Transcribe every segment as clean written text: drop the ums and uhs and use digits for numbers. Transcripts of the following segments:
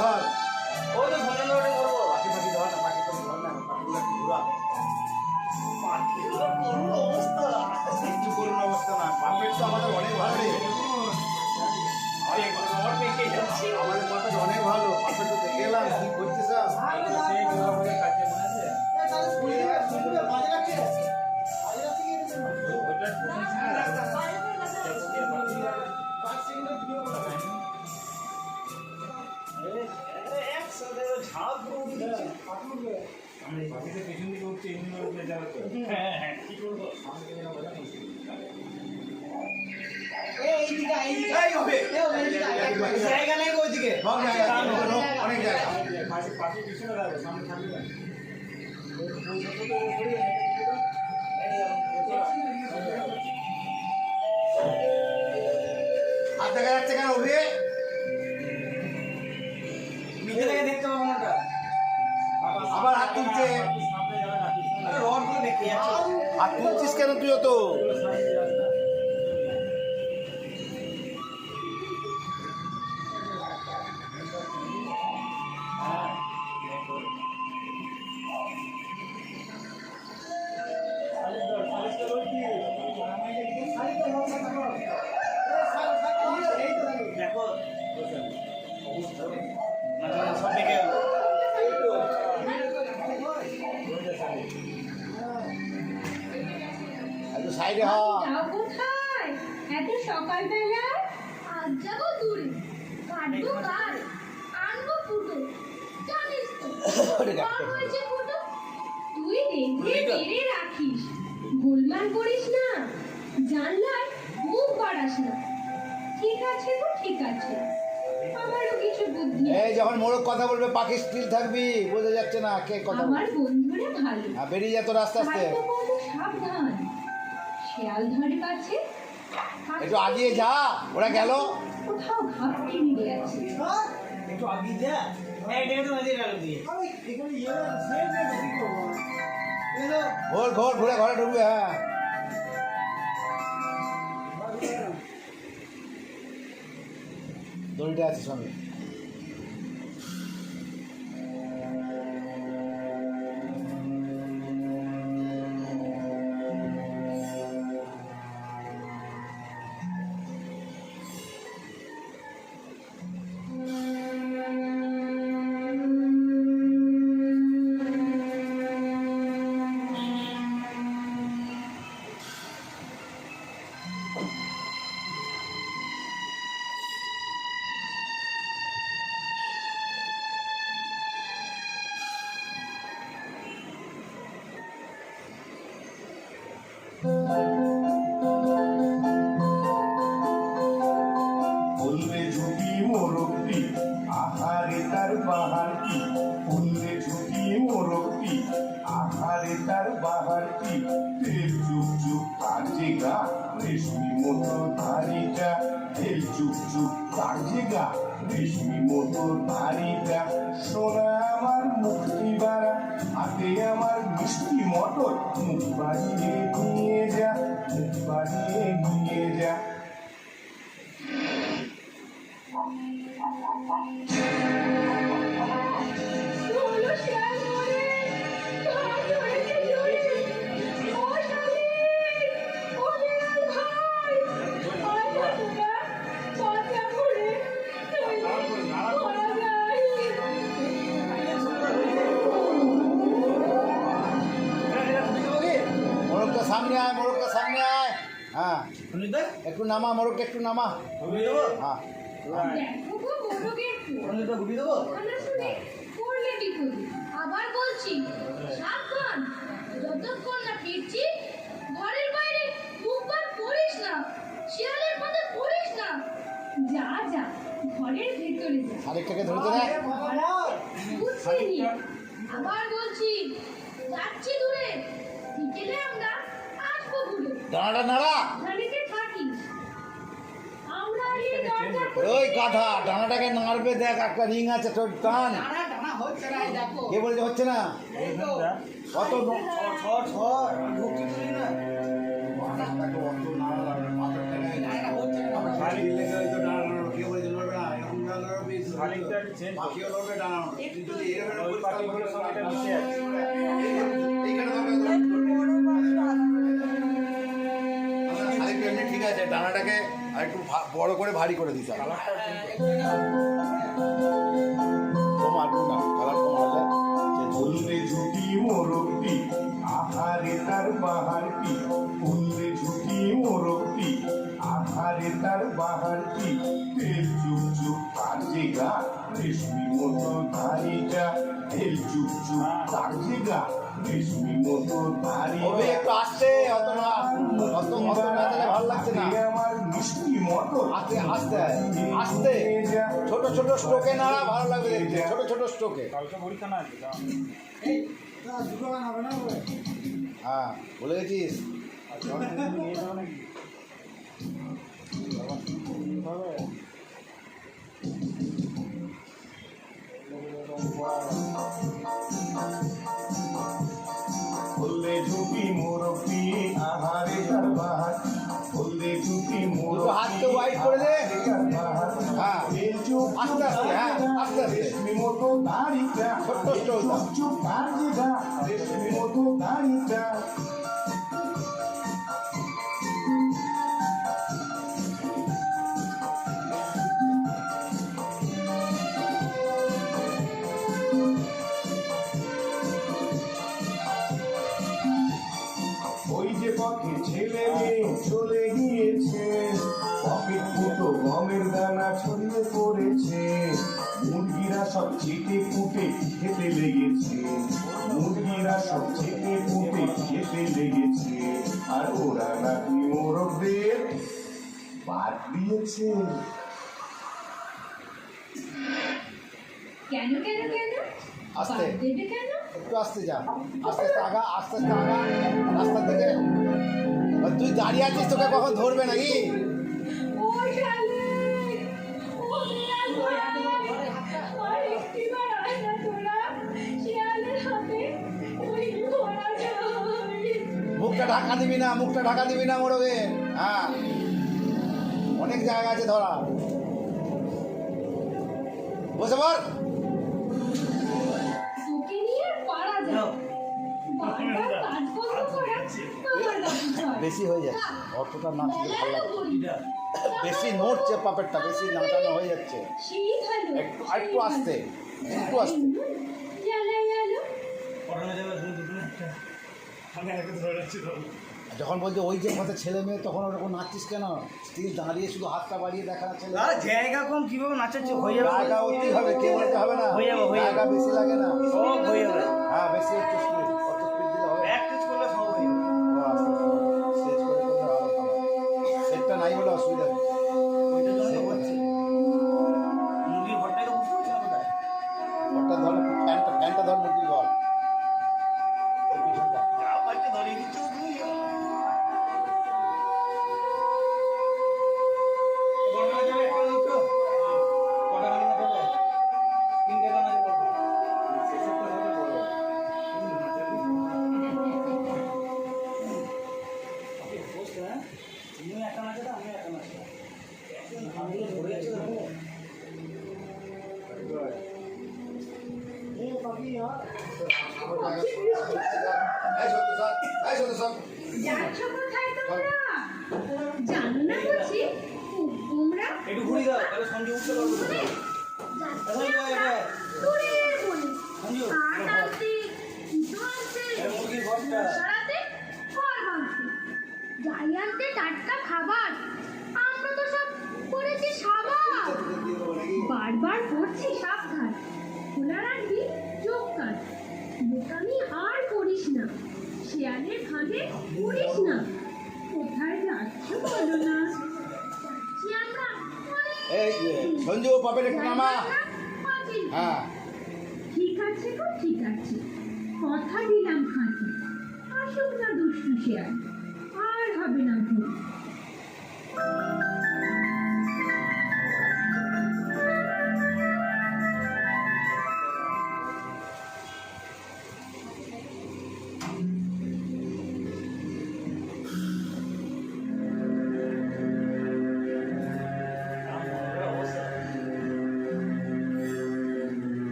ধর ওই তো ফোনে লোডে করবো। পাখি ধর না, পাখি ধর না, পাখিগুলো একটু ঘুরা। পাখিগুলোর করুণ অবস্থা। একটু করুন অবস্থা না, বাপের তো আমাদের অনেক ভালো রে। আমাদের কথা তো অনেক ভালো, বাপের তো দেখে এলাম কি করছে সব। একসাথে ঝাঁপ করে উঠেছে। হ্যাঁ হ্যাঁ কি করবো? এই হবে। জায়গা নেই ওইদিকে। সব জায়গা আছে, অনেক জায়গা। হাত দেখা যাচ্ছে কেন হবে? নিচে থেকে দেখতে পাবো না ওটা। আবার হাত তুলছে। আরে রড গুলো দেখতে যাচ্ছে। হাত তুলছিস কেন তুইও তো? দেখো সব দেখে গেল। একটু সাইডে হ। যাও কোথায় এত সকালবেলা? আজ যাবো দূরে, কাটবো গাছ, আনবো ফুটো, জানিস তো বড় হয়েছে ফুটো। তুই রেঁধে বেড়ে রাখিস, গোলমাল করিস না, জানলায় মুখ বাড়াস না। ঠিক আছে গো, ঠিক আছে, আমারও কিছু বুদ্ধি আছে। এই যখন মোড়ক কথা বলবে পাখি স্টিল থাকবি, বোঝা যাচ্ছে না কে কথা আমার বলবে। বন্ধুরা ভালো, বেরিয়ে যা তোর আস্তে আস্তে। ভালো বন্ধু সাবধান, শেয়াল ধরে কাছে, একটু আগিয়ে যা, ওরা গেল। কোথাও ঘাপটি মিলে আছে। একটু আগে যা। এই দেখে তো নদীর আলো দিয়ে। ঘোর ঘোর ঘুরে ঘরে ঢুকবে। হ্যাঁ দড়িটা আছে সঙ্গে। ফুলরে ঝুঁকি মোরগটি আহারে তার বাহার কি, ফুলরে ঝুঁকি মোরগটি আহারে তার বাহার কি, তেল চুপ চুপ কাজে গা রেশমি মতো ধারিটা, তেল চুপ চুপ কাজে গা রেশমি মতো ধারিটা, সোনা আমার মুক্তি বাড়া হাতে আমার মিষ্টি মটর, মুখ বাড়িয়ে নিয়ে যা, মুখ বাড়িয়ে নিয়ে যা। বলো শেয়াল মরে, ঘাস ধরেছে জোরে। ও স্বামী, ও বিড়াল ভাই, আয় না তোরা, বাঁচা করে, নইলে মারা যাই। মোড়কটা সামনে আয়, মোড়কটা সামনে আয়। হ্যাঁ শুনিতে? একটু নামা, মোড়কটা একটু নামা। ঘুরিয়ে দেবো? হ্যাঁ দেখো গো মোরগের ফুল। শুনিতে ঘুরিয়ে দেবো? আমরা শুনি করলে বিপদ। আবার বলছি সাবধান, যতক্ষণ না ফিরছি ঘরের বাইরে মুখ বার করিস না, শিয়ালের ফাঁদে পড়িস না। যা যা, ঘরের ভেতরে যা। আরেকটাকে ধরতে দেখ। বুঝছিনি? আবার বলছি যাচ্ছি দূরে, বিকেলে আমরা আসবো ঘুরে। ডানাটা নাড়া। গাড়িতে থাকিস, আমরা এই দরজা ওই গাধা ডানাটাকে নাড়বে, দেখ একটা রিং আছে তোর, টান। কে বলছে হচ্ছে না? কত খানিকটা চেঞ্জ পাখিও ধরবে ডানা তুই যদি এরকম ওই পাখিগুলোর সঙ্গে এটা মিশে আছে। এইখানে ধরবে আরেকটু এমনি ঠিক আছে ডানাটাকে আর একটু বড় করে ভারী করে দিতে হবে কালারটা চেঞ্জ কম আটু না কালার কম হলে ফুললে ঝুঁকি মোরগটি আহারে তার বাহারটি ফুললে ঝুঁকি মোরগটি আহারে তার বাহারটি তেল চুপ চুপ কাজে গা রেশমি মতো দাড়িটা তেল চুপ চুপ কাজে গা রেশমি মতো ওবে দাড়িটা একটু আসতে অত না অত অত না দিলে ভালো লাগছে না আমার মিষ্টি মতো আস্তে আস্তে আস্তে ছোট ছোট স্ট্রোকে নাড়া ভালো লাগবে দেখতে ছোট ছোট স্ট্রোকে কালকে পরীক্ষা না আছে দাও। হ্যাঁ বলে গেছিস আর জল কিন্তু নিয়ে যাও নাকি হবে ফুললে ঝুঁকি মোরগটি আহারে তার বাহারটি ফুললে ঝুঁকি দুটো হাতকে wide করে দে। হ্যাঁ। আস্তে আস্তে, হ্যাঁ, আস্তে আস্তে। রেশমি মতো দাড়িটা ছোট্ট স্টোর দাও। চুপ চুপ কাজে গা রেশমি মতো দাড়িটা ওই যে পথে ছেলে মেয়ে চলে গিয়েছে পকেট ফুটো গমের দানা ছড়িয়ে পড়েছে মুরগিরা সব চেটে ফুটে খেতে লেগেছে মুরগিরা সব চেটে ফুটে খেতে লেগেছে আর ওরা নাকি মোরগদের বাদ দিয়েছে কেন কেন কেন আস্তে। বাদ দেবে কেন? একটু আস্তে যা আস্তে আস্তে আগা আস্তে আস্তে আগা রাস্তার দিকে আর তুই দাঁড়িয়ে আছিস তোকে কখন ধরবে নাকি ও শালে! ও বিড়াল! আর একটিবার আয় না তোরা, শিয়ালের হাতে ওই ঘোড়াটা। মুখটা ঢাকা দিবি না মুখটা ঢাকা দিবি না মোরগে হ্যাঁ অনেক জায়গা আছে ধরা বসে পর তোকে নিয়ে আর পারা যায় না। বারবার কাজ বন্ধ করা আমার লজ্জা হয়। বেশি হয়ে যাচ্ছে অতটা নাচলে ভালো মেলারও লাগছে করি। বেশি নড়ছে পাপেরটা বেশি নাচানো হয়ে যাচ্ছে সেই ভালো, একটু সেই একটু আস্তে ভালো। একটু আস্তে জ্বালা গেল। পড়ানো যাবে শুধু দুটো একটা আমি আগে ধরে রাখছি তো যখন বলছে ওই যে পথে ছেলে মেয়ে তখন ওরকম নাচছিস কেন তুই দাঁড়িয়ে শুধু হাতটা বাড়িয়ে দেখা না ছেলে জায়গা কম কিভাবে নাচাচ্ছি হয়ে যাবে জায়গা অতি হবে কে বলতে হবে না হয়ে যাবে, হয়ে যাবে। জায়গা বেশি লাগে না ও হয়ে যাবে হ্যাঁ বেশি একটু স্পিড অত স্পিড দিলে হবে প্র্যাকটিস করলে সব হয়ে যাবে স্টেজ করে করলে ভালো ভালো সেটটা নাই বলে অসুবিধা নেই ওইটার জন্য তো বলছি মুরগির ঘরটাকে বুঝতে পারছি না কোথায় ওটা ধর ফ্যানটা ধর মুরগির ঘর ওই পিছনটা যা পারছে ধরিয়ে দিচ্ছ তুমি ঘটনা যাবে একটা দিচ্ছ কটা গান না করবে তিনটে গান আছে করবে সেসবটা ধরে করবে তুমি একটা নাচে আমি একটা নাচে গানগুলো ধরে যাচ্ছে দেখো যাচ্ছ কোথায় তোমরা? জানো না বুঝি? তোমরা একটু ঘুরি দাও তাহলে সঞ্জু উঠতে পারবো তো। যাচ্ছি আমরা দূরের বনে। সঞ্জু কাঠ আনতে, সুতো আনতে, এই মুরগির ঘরটা মশলাতে, খড় ভাঙতে। যাই আনতে টাটকা খাবার। আমরা তো সব করেছি সাবার। বারবার করছি সাবধান। খোলা রাখবি চোখ কান। বোকামি আর করিস না। শেয়ালের ফাঁদে পড়িস না। কোথায় যাচ্ছ বলো না? যাচ্ছি আমরা এই সঞ্জু পাপের একটু নামা হ্যাঁ ঠিক আছে গো ঠিক আছে, কথা দিলাম খাঁটি। আসুক না দুষ্টু শেয়াল, আর হবে না ভুল।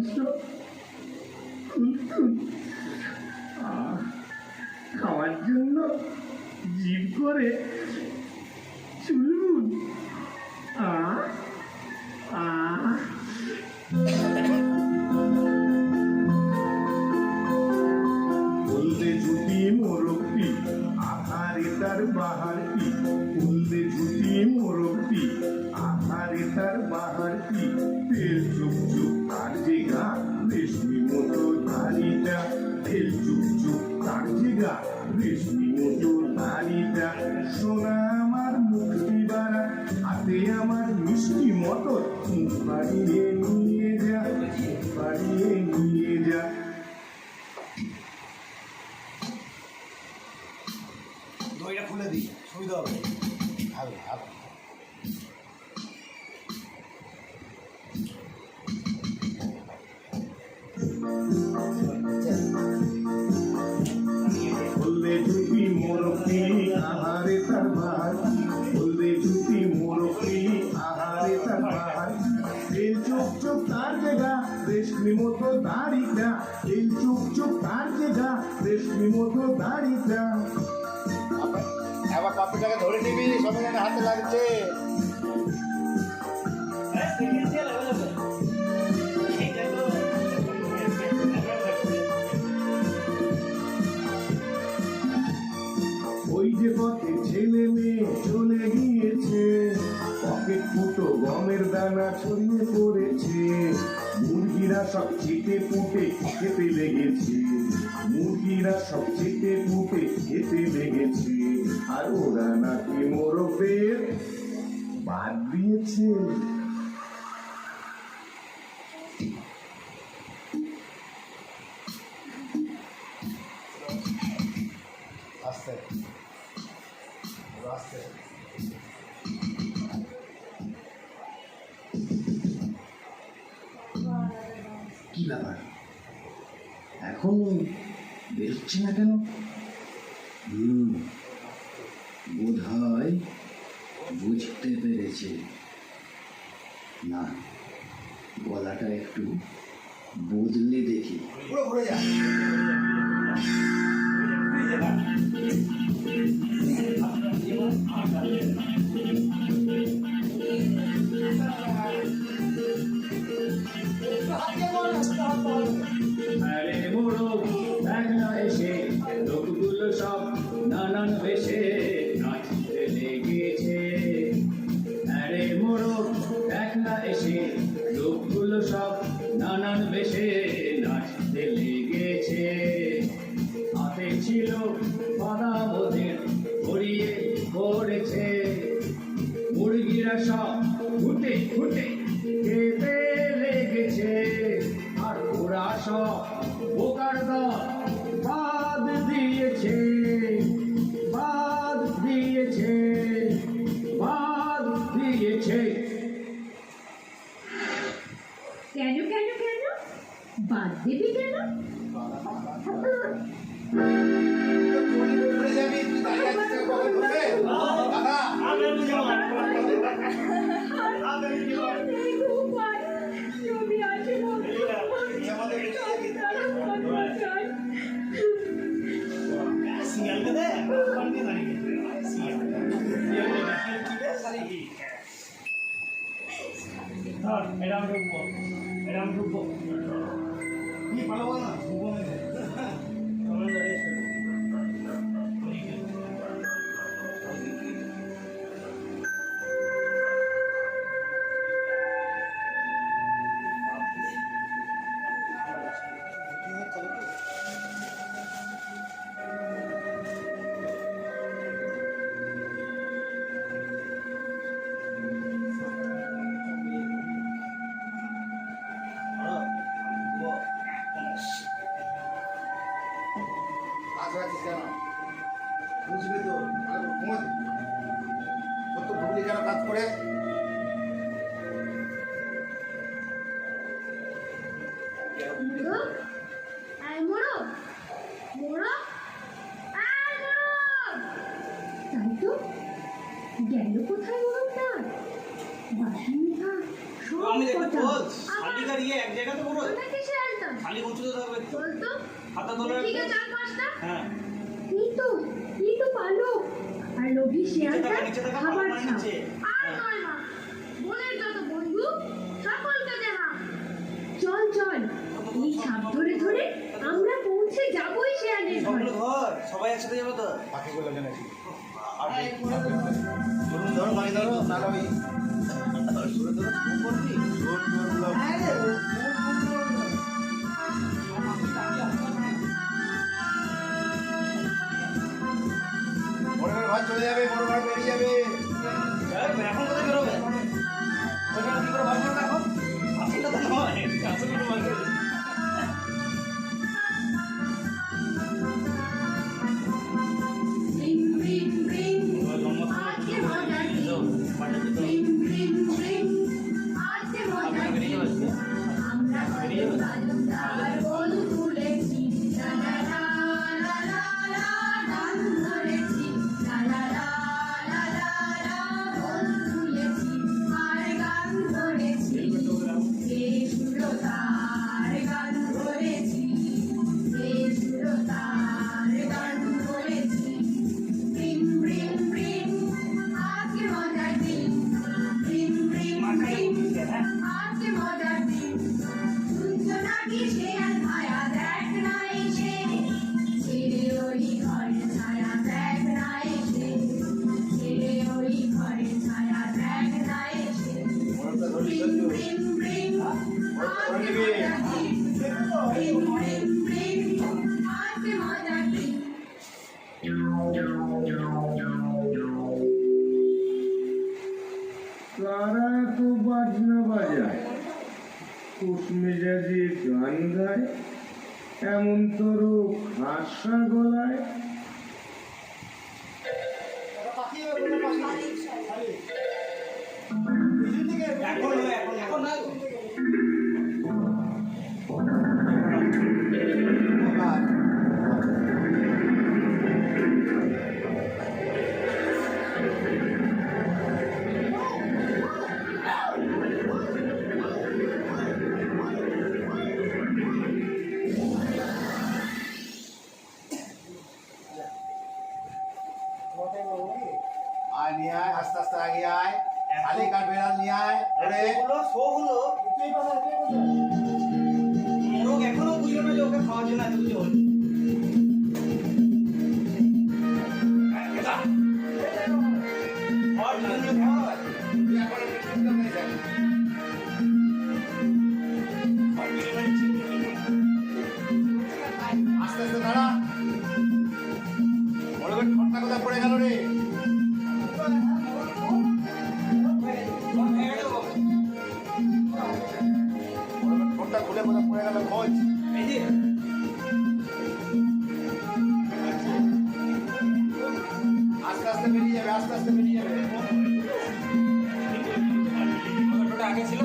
মাংস খুঁতখুত। খাওয়ার জন্য জিভ করে চুলুন। বললে ঝুটি মোরগটি আহারে তার বাহারটি, বললে ঝুটি মোরগটি আহারে তার বাহারটি, তেল চুপ চুপ তার যে গা রেশমি মতো দাড়িটা, তেল চুপ চুপ তার যে গা রেশমি মতো দাড়িটা, সোনা আমার মুক্তি বাড়া হাতে আমার মিষ্টি মতো, বাড়িয়ে নিয়ে যা, বাড়িয়ে নিয়ে যা। দইটা খুলে দিই, সুবিধা হবে। হবে হবে। বললে ঝুঁকি মোরগটি আহারে তার বাহারটি, বললে ঝুঁকি মোরগটি আহারে তার বাহারটি, তেল চোখ চোখ তার জায়গা রেশমি মতো দাড়িটা, তেল চোখ চোখ তার জায়গা রেশমি মতো দাড়িটা। একবার পাপড়িটাকে ধরে নিবি, সবাই যেন হাতে লাগছে। ওই যে পথে ছেলে মেয়ে চলে গিয়েছে, পকেট ফুটো গমের দানা ছড়িয়ে পড়েছে, মুরগিরা সব চেটে পুটে খেতে লেগেছে, মুরগিরা সব চেটে পুটে খেতে লেগেছে, আর ওরা নাকি মোরগদের বাদ দিয়েছে। আস্তে আস্তে। কি ব্যাপার এখনো বেরোচ্ছে না কেন? বোধ হয় বুঝতে পেরেছে। না, গলাটা একটু বদলে দেখি। পুরো ঘুরে যা। আরে মোরগ দেখ না এসে লোকগুলো সব নানান বেশে নাচতে লেগেছে। আরে মোরগ দেখ না এসে লোকগুলো সব নানান বেশে নাচতে লেগেছে। হাতে ছিল বাদাম ওদের ভরিয়ে পড়েছে, মুরগিরা সব ফুটে ফুটে খেতে লেগেছে, আর ওরা সব বোকার দল বাদ দিয়েছে, বাদ দিয়েছে, বাদ দিয়েছে। কেন কেন কেন বাদ দিবি কেন? ঘুরে যাবি, তুই দাঁড়িয়ে আছিস, কখন ঘুরবে? দাদা, এরম ঢুকবো, এরম ঢুকবো। কি ভালো বল না, ঢুকবো না। আছিস কেন? বুঝবি তো, ভালো করে ঘুমোবি। তোর তো ঢুকলি কেন কাজ করে? মোরগ, আয় মোরগ, মোরগ, আয় মোরগ। তাই তো, গেল কোথায় মোরগটা? বাসন ঘা সব আমি দেখতে কটা বল, আবার বালিকার ইয়ে এক জায়গাতে পুরো আমরা কিসে আনতাম খালি উঁচুতে থাকবে একটু। বলতো হাতা তোলা ঠিক একটু। আছে 4-5টা হ্যাঁ এই তো পালো আর লোভী শিয়ালটা নিচে থাকা খাবার পালনের ছাপ নিচে। আর নয় মা বনের যত বন্ধু সকলকে দেখা চল চল এই ছাপ ধরে ধরে আমরা পৌঁছে যাবই শিয়ালের ঘরে সবগুলো ঘর সবাই একসাথে যাবে তো বাকিগুলো জেনেছি চলুন ধরো বাকি ধরো নাহলে আমি বড় ভাই চলে যাবে, বড় ভাই বেরিয়ে যাবে। এখন কোথায় বেরোবে ওইখানে কি করে বার করে রাখো আসলে তো নয় আসলে তো বার করে ব্রিং ব্রিং ব্রিং আজকে মজার দিন ব্রিং ব্রিং ব্রিং আজকে মজার দিন আমরা কত তালুকদার বল তুলেছি লা লা লা লা লা গান ধরেছি লা লা লা লা লা বল তুলেছি আর গান ধরেছি এ সুরতার গান ধরেছি এ সুরতার গান ধরেছি ব্রিং ব্রিং ব্রিং আজকে মজার দিন ব্রিং ব্রিং ব্রিং আজকে মজার দিন শুনছো নাকি শেয়াল ভায়া দেখ না এসে ছেড়ে ওই ঘরে ছায়া দেখ না এসে ছেড়ে ওই ঘরে ছায়া দেখ না এসে ব্রিং ব্রিং ব্রিং আজকে মজার দিন ব্রিং ব্রিং ব্রিং আজকে মজার দিন তারা এত বাজনা বাজায় খুশ মেজাজে গান গায় এমন তোর খাসা গলায় এখন না আয় নিয়ে আয়, আস্তে আস্তে আগে আয়, খালি কাঠ বেড়াল নিয়ে আয়, ওরে। এতগুলো শো হলো মোরগ এখনো বুঝলো না যে ওকে খাওয়ার জন্য এত কিছু হলো খাওয়ার জন্য খাওয়া তুই এখন একটু চিন্তা করে দেখ। আস্তে আস্তে দাঁড়া। বড় করে ঠোঁটটা কোথায় পড়ে গেল রে? বড় করে ঠোঁটটা খুলে কোথায় পড়ে গেল খোঁজ। এই যে আস্তে আস্তে বেরিয়ে যাবে, আস্তে আস্তে বেরিয়ে যাবে। ওটা আগে ছিল